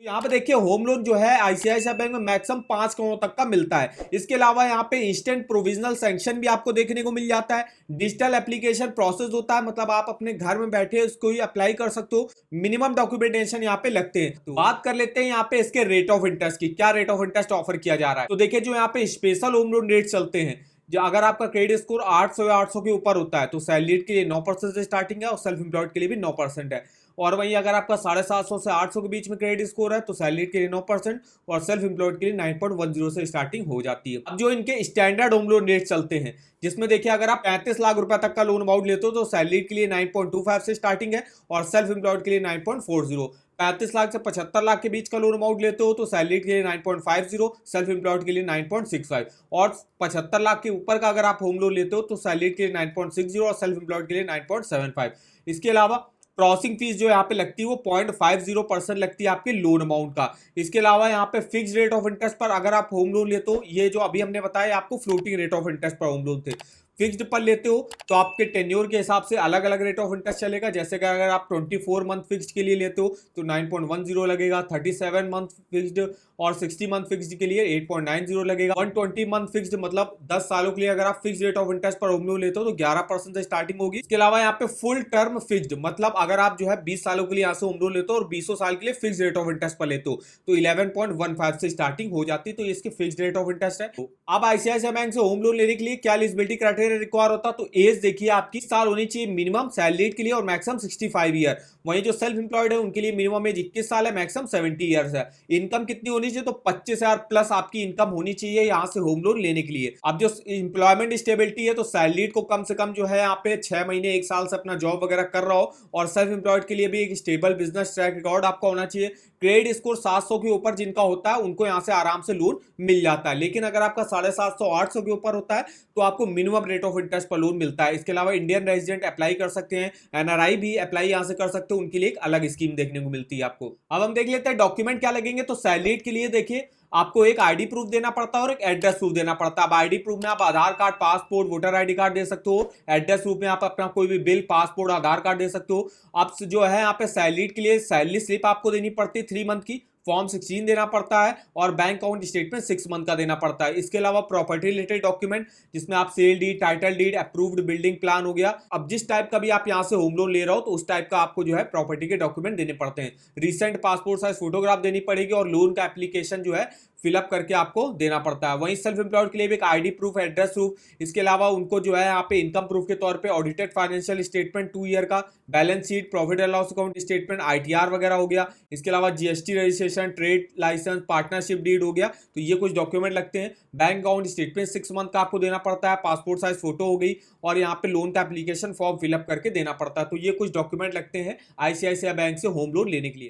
यहाँ पे देखिए होम लोन जो है आईसीआईसीआई बैंक में मैक्सिमम 5 करोड़ तक का मिलता है। इसके अलावा यहाँ पे इंस्टेंट प्रोविजनल सैंक्शन भी आपको देखने को मिल जाता है। डिजिटल एप्लीकेशन प्रोसेस होता है, मतलब आप अपने घर में बैठे इसको ही अप्लाई कर सकते हो। मिनिमम डॉक्यूमेंटेशन यहाँ पे लगते हैं। तो बात कर लेते हैं यहाँ पे इसके रेट ऑफ इंटरेस्ट की, क्या रेट ऑफ इंटरेस्ट ऑफर किया जा रहा है। तो देखिए जो यहाँ पे स्पेशल होम लोन रेट चलते हैं, जो अगर आपका क्रेडिट स्कोर 800 या 800 के ऊपर होता है तो सैलरीड के लिए 9% से स्टार्टिंग है और सेल्फ एम्प्लॉयड के लिए भी 9% है। और वहीं अगर आपका 750 से 800 के बीच में क्रेडिट स्कोर है तो सैलरीड के लिए 9% और सेल्फ एम्प्लॉयड के लिए 9.10 से स्टार्टिंग हो जाती है। अब जो इनके स्टैंडर्ड होम लोन रेट चलते हैं, जिसमें देखिए अगर आप 35 लाख रुपए तक का लोन अमाउंट लेते हो तो सैलरीड के लिए 9.25 से स्टार्टिंग है और सेल्फ एम्प्लॉयड के लिए 9.40। 35 लाख से 75 लाख के बीच का लोन अमाउंट लेते हो तो सैलरीड के लिए 9.50, सेल्फ एम्प्लॉयड के लिए 9.65 और 75 लाख के ऊपर का अगर आप होम लोन लेते हो तो सैलरीड के लिए 9.60 और सेल्फ एम्प्लॉयड के लिए 9.75। इसके अलावा क्रॉसिंग फीस जो यहाँ पे लगती है वो 0.50% लगती है आपके लोन अमाउंट का। इसके अलावा यहाँ पे फिक्स रेट ऑफ इंटरेस्ट पर अगर आप होम लोन लेते हो, ये जो अभी हमने बताया आपको फ्लोटिंग रेट ऑफ इंटरेस्ट पर होम लोन थे, फिक्स्ड पर लेते हो तो आपके टेन्योर के हिसाब से अलग अलग रेट ऑफ इंटरेस्ट चलेगा। जैसे कि अगर आप 24 मंथ फिक्स्ड के लिए लेते हो तो 9.10 लगेगा, 37 मंथ फिक्स्ड और 60 मंथ फिक्स्ड के लिए 8.90 लगेगा, 120 मंथ फिक्स्ड मतलब 10 सालों के लिए अगर आप फिक्स रेट ऑफ इंटरेस्ट पर होम लोन लेते हो तो 11% से स्टार्टिंग होगी। इसके अलावा यहाँ पे फुल टर्म फिक्स्ड मतलब अगर आप जो है 20 सालों के लिए यहाँ से होम लोन लेते हो और 20 साल के लिए फिक्स रेट ऑफ इंटरेस्ट पर लेते हो तो 11.15 से स्टार्टिंग हो जाती है। तो इसके फिक्स रेट ऑफ इंटरेस्ट है। अब आईसीआईसीआई बैंक से होम लोन लेने के लिए क्या एलिजिबिलिटी क्राइटेरिया रिक्वायर होता है, तो एज देखिए आपकी साल होनी चाहिए मिनिमम सैलरीड के लिए और मैक्सिमम 65 ईयर। वहीं जो सेल्फ एम्प्लॉयड है उनके लिए मिनिमम एज 21 साल है, मैक्सिमम 70 ईयर्स है। इनकम कितनी होनी चाहिए, तो 25,000 प्लस आपकी इनकम होनी चाहिए यहाँ से होम लोन लेने के लिए। अब जो एम्प्लॉयमेंट स्टेबिलिटी है तो सैलरीड को कम से कम जो है यहाँ पे 6 महीने 1 साल से अपना जॉब वगैरह कर रहा हो और सेल्फ एम्प्लॉयड के लिए भी एक स्टेबल बिजनेस ट्रैक रिकॉर्ड आपका होना चाहिए। क्रेडिट स्कोर 700 के ऊपर जिनका होता है उनको यहाँ से आराम से लोन मिल जाता है, लेकिन अगर आपका 750 800 के ऊपर होता है तो आपको मिनिमम रेट ऑफ इंटरेस्ट पर लोन मिलता है। इसके अलावा इंडियन रेजिडेंट अप्लाई कर सकते हैं, एनआरआई भी अप्लाई यहाँ से कर सकते हो, उनके लिए एक अलग स्कीम देखने को मिलती है आपको। अब हम देख लेते हैं डॉक्यूमेंट क्या लगेंगे। तो सैलरीड के लिए देखिए आपको एक आईडी प्रूफ देना पड़ता है और एक एड्रेस प्रूफ देना पड़ता है। अब आईडी प्रूफ में आप Aadhaar card, passport, voter ID card दे सकते हो। एड्रेस प्रूफ में आप अपना कोई भी बिल, पासपोर्ट, आधार कार्ड दे सकते हो। आप जो है यहाँ पे सैलरीड के लिए सैलरी स्लिप आपको देनी पड़ती है 3 मंथ की, फॉर्म 16 देना पड़ता है और बैंक अकाउंट स्टेटमेंट 6 मंथ का देना पड़ता है। इसके अलावा प्रॉपर्टी रिलेटेड डॉक्यूमेंट जिसमें आप sale deed, title deed, approved building plan हो गया। अब जिस टाइप का भी आप यहाँ से होम लोन ले रहे हो तो उस टाइप का आपको जो है प्रॉपर्टी के डॉक्यूमेंट देने पड़ते हैं। रिसेंट पासपोर्ट साइज फोटोग्राफ देनी पड़ेगी और लोन का एप्लीकेशन जो है फिलअप करके आपको देना पड़ता है। वहीं सेल्फ एम्प्लॉयड के लिए भी एक आईडी प्रूफ, एड्रेस प्रूफ, इसके अलावा उनको जो है यहाँ पे इनकम प्रूफ के तौर पे ऑडिटेड फाइनेंशियल स्टेटमेंट 2 ईयर का, balance sheet, profit and loss account statement, ITR वगैरह हो गया। इसके अलावा GST registration, trade licence, partnership deed हो गया। तो ये कुछ डॉक्यूमेंट लगते हैं। बैंक अकाउंट स्टेटमेंट 6 मंथ का आपको देना पड़ता है, पासपोर्ट साइज फोटो हो गई और यहाँ पे लोन का एप्लीकेशन फॉर्म फिलअप करके देना पड़ता है। तो ये कुछ डॉक्यूमेंट लगते हैं आईसीआईसीआई बैंक से होम लोन लेने के लिए।